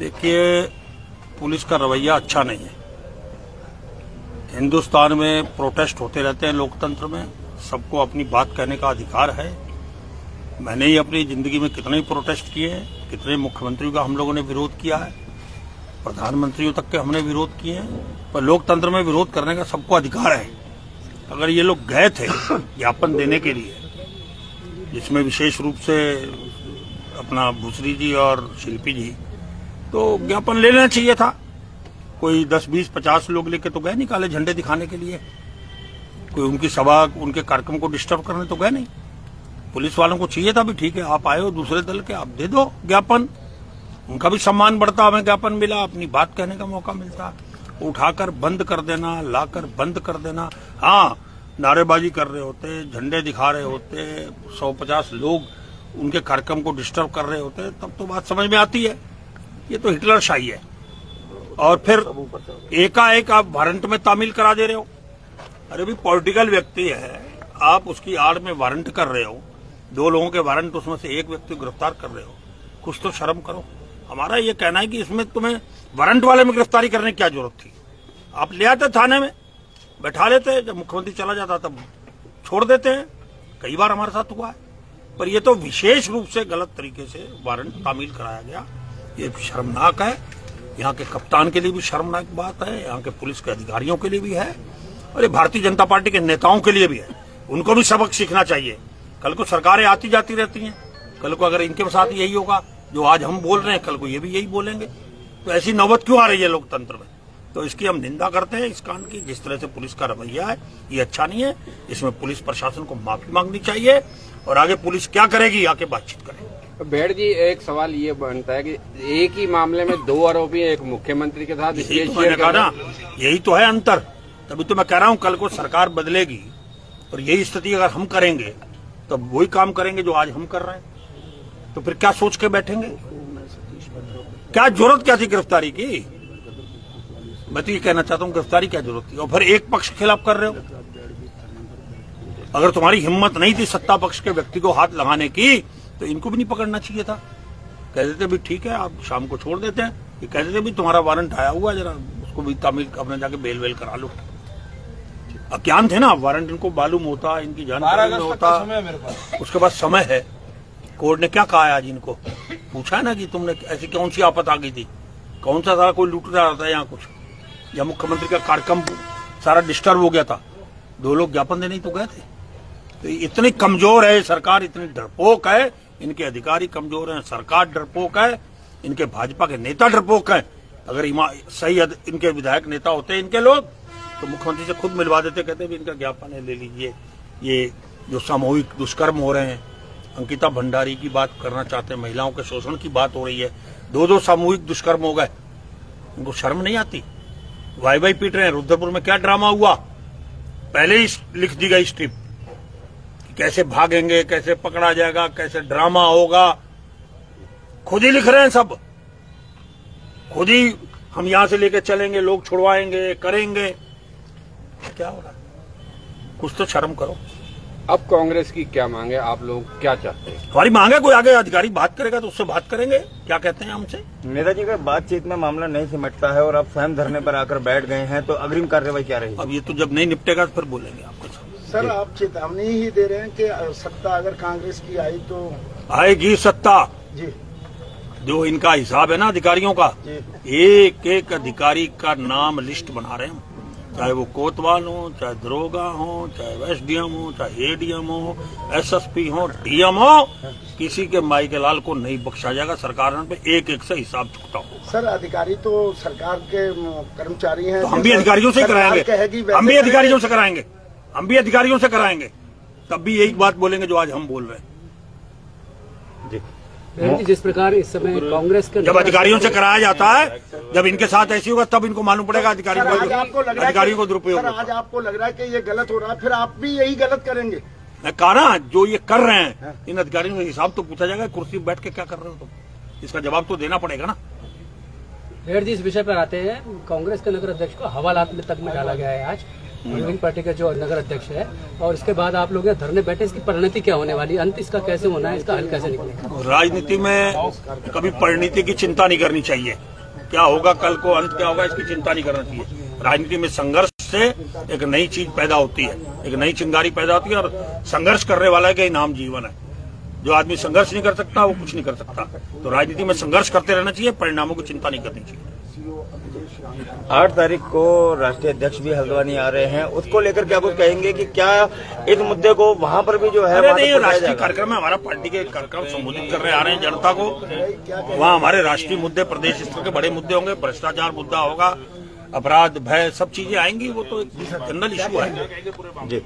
देखिए, पुलिस का रवैया अच्छा नहीं है। हिंदुस्तान में प्रोटेस्ट होते रहते हैं, लोकतंत्र में सबको अपनी बात कहने का अधिकार है। मैंने ही अपनी जिंदगी में कितने ही प्रोटेस्ट किए हैं, कितने मुख्यमंत्रियों का हम लोगों ने विरोध किया है, प्रधानमंत्रियों तक के हमने विरोध किए हैं। पर लोकतंत्र में विरोध करने का सबको अधिकार है। अगर ये लोग गए थे ज्ञापन देने के लिए, जिसमें विशेष रूप से अपना भूसरी जी और शिल्पी जी, तो ज्ञापन ले लेना चाहिए था। कोई 10, 20, 50 लोग लेके तो गए नहीं काले झंडे दिखाने के लिए। कोई उनकी सभा, उनके कार्यक्रम को डिस्टर्ब करने तो गए नहीं। पुलिस वालों को चाहिए था भी ठीक है, आप आए हो दूसरे दल के, आप दे दो ज्ञापन। उनका भी सम्मान बढ़ता, हमें ज्ञापन मिला, अपनी बात कहने का मौका मिलता। उठाकर बंद कर देना, लाकर बंद कर देना। हाँ, नारेबाजी कर रहे होते, झंडे दिखा रहे होते, 150 लोग उनके कार्यक्रम को डिस्टर्ब कर रहे होते, तब तो बात समझ में आती है। ये तो हिटलरशाही है। और फिर एकाएक आप वारंट में तामील करा दे रहे हो। अरे भी पॉलिटिकल व्यक्ति है, आप उसकी आड़ में वारंट कर रहे हो, 2 लोगों के वारंट, उसमें से एक व्यक्ति गिरफ्तार कर रहे हो। कुछ तो शर्म करो। हमारा ये कहना है कि इसमें तुम्हें वारंट वाले में गिरफ्तारी करने की क्या जरूरत थी? आप ले आते थाने में, बैठा लेते, जब मुख्यमंत्री चला जाता तब छोड़ देते हैं। कई बार हमारे साथ हुआ है। पर ये तो विशेष रूप से गलत तरीके से वारंट तामील कराया गया। ये शर्मनाक है। यहाँ के कप्तान के लिए भी शर्मनाक बात है, यहाँ के पुलिस के अधिकारियों के लिए भी है, और ये भारतीय जनता पार्टी के नेताओं के लिए भी है। उनको भी सबक सीखना चाहिए। कल को सरकारें आती जाती रहती हैं। कल को अगर इनके साथ यही होगा जो आज हम बोल रहे हैं, कल को ये भी यही बोलेंगे। तो ऐसी नौबत क्यों आ रही है लोकतंत्र में? तो इसकी हम निंदा करते हैं, इस कांड की। जिस तरह से पुलिस का रवैया है, ये अच्छा नहीं है। इसमें पुलिस प्रशासन को माफी मांगनी चाहिए, और आगे पुलिस क्या करेगी, आके बातचीत करें। बेड़ जी, एक सवाल ये बनता है कि एक ही मामले में 2 आरोपी, एक मुख्यमंत्री के साथ, यही तो मैंने कहा ना, यही तो है अंतर। तभी तो मैं कह रहा हूँ, कल को सरकार बदलेगी और यही स्थिति अगर हम करेंगे तो वही काम करेंगे जो आज हम कर रहे हैं। तो फिर क्या सोच के बैठेंगे? क्या जरूरत क्या थी गिरफ्तारी की? मैं तो ये कहना चाहता हूँ, गिरफ्तारी क्या जरूरत थी? और फिर एक पक्ष के खिलाफ कर रहे हो। अगर तुम्हारी हिम्मत नहीं थी सत्ता पक्ष के व्यक्ति को हाथ लगाने की, तो इनको भी नहीं पकड़ना चाहिए था। कह देते भी ठीक है, आप शाम को छोड़ देते हैं। ये कह देते भी तुम्हारा वारंट आया हुआ, जरा उसको भी तामील अपने जाके बेल वेल करा लो। अज्ञान थे ना, वारंट इनको मालूम होता, इनकी जानकारी में होता। उसके बाद समय है। कोर्ट ने क्या कहा है आज इनको? पूछा है ना कि तुमने ऐसी कौन सी आफत आ गई थी, कौन सा था, कोई लूट रहा था यहाँ कुछ, या मुख्यमंत्री का कार्यक्रम सारा डिस्टर्ब हो गया था? 2 लोग ज्ञापन देने तो गए थे। तो इतनी कमजोर है सरकार, इतनी डरपोक है, इनके अधिकारी कमजोर हैं, सरकार डरपोक है, इनके भाजपा के नेता डरपोक हैं। अगर सही इनके विधायक नेता होते इनके लोग, तो मुख्यमंत्री से खुद मिलवा देते, कहते भी इनका ज्ञापन है, ले लीजिए। ये जो सामूहिक दुष्कर्म हो रहे हैं, अंकिता भंडारी की बात करना चाहते हैं, महिलाओं के शोषण की बात हो रही है, 2 सामूहिक दुष्कर्म हो गए। इनको शर्म नहीं आती? वाई पीट रहे हैं। रुद्रपुर में क्या ड्रामा हुआ, पहले ही लिख दी गई स्क्रिप्ट, कैसे भागेंगे, कैसे पकड़ा जाएगा, कैसे ड्रामा होगा। खुद ही लिख रहे हैं सब, खुद ही हम यहां से लेके चलेंगे, लोग छुड़वाएंगे, करेंगे। क्या हो रहा है? कुछ तो शर्म करो। अब कांग्रेस की क्या मांगे, आप लोग क्या चाहते हैं? हमारी मांग है, कोई आगे अधिकारी बात करेगा तो उससे बात करेंगे। क्या कहते हैं हमसे? नेताजी का बातचीत में मामला नहीं सिमटता है और आप स्वयं धरने पर आकर बैठ गए हैं, तो अग्रिम कार्रवाई क्या रहेगी? अब ये तो जब नहीं निपटेगा तो फिर बोलेंगे आपको। सर, आप चेतावनी ही दे रहे हैं कि सत्ता अगर कांग्रेस की आई तो आएगी सत्ता जी। जो इनका हिसाब है ना अधिकारियों का, एक एक अधिकारी का नाम लिस्ट बना रहे हैं, चाहे वो कोतवाल हो, चाहे दरोगा हो, चाहे एसडीएम हो, चाहे एडीएम हो, एसएसपी हो, डीएम हो, किसी के माई के लाल को नहीं बख्शा जाएगा। सरकार पे एक एक से हिसाब चुकता हो। सर, अधिकारी तो सरकार के कर्मचारी हैं, तो हम भी अधिकारियों से कराएंगे, हम भी अधिकारियों से कराएंगे, हम भी अधिकारियों से कराएंगे। तब भी यही बात बोलेंगे जो आज हम बोल रहे हैं। जी, जिस प्रकार इस समय कांग्रेस के जब अधिकारियों से कराया जाता है, जब इनके साथ ऐसी होगा तब इनको मालूम पड़ेगा अधिकारियों को दुरुपयोग। आज आपको लग रहा है कि ये गलत हो रहा है, फिर आप भी यही गलत करेंगे? मैं कहा ना, जो ये कर रहे हैं इन अधिकारियों से हिसाब तो पूछा जाएगा। कुर्सी पर बैठ के क्या कर रहे हो तुम, इसका जवाब तो देना पड़ेगा ना। बेड़ जी, इस विषय पर आते हैं। कांग्रेस के नगर अध्यक्ष को हवालात में तक में डाला गया है आज, विभिन्न पार्टी का जो नगर अध्यक्ष है, और इसके बाद आप लोग धरने बैठे। इसकी परिणति क्या होने वाली, अंत इसका कैसे होना है, इसका हल कैसे निकलेगा? राजनीति में कभी परिणति की चिंता नहीं करनी चाहिए। क्या होगा कल को, अंत क्या होगा, इसकी चिंता नहीं करना चाहिए। राजनीति में संघर्ष से एक नई चीज पैदा होती है, एक नई चिंगारी पैदा होती है, और संघर्ष करने वाला का ही नाम जीवन है। जो आदमी संघर्ष नहीं कर सकता वो कुछ नहीं कर सकता। तो राजनीति में संघर्ष करते रहना चाहिए, परिणामों की चिंता नहीं करनी चाहिए। 8 तारीख को राष्ट्रीय अध्यक्ष भी हल्द्वानी आ रहे हैं, उसको लेकर क्या कुछ कहेंगे कि क्या इस मुद्दे को वहां पर भी जो है अरे नहीं, राष्ट्रीय कार्यक्रम है हमारा, पार्टी के कार्यक्रम संबोधित करने आ रहे हैं जनता को। वहाँ हमारे राष्ट्रीय मुद्दे, प्रदेश स्तर के बड़े मुद्दे होंगे, भ्रष्टाचार मुद्दा होगा, अपराध भय सब चीजें आएंगी, वो तो एक जनरल इशू है। जी।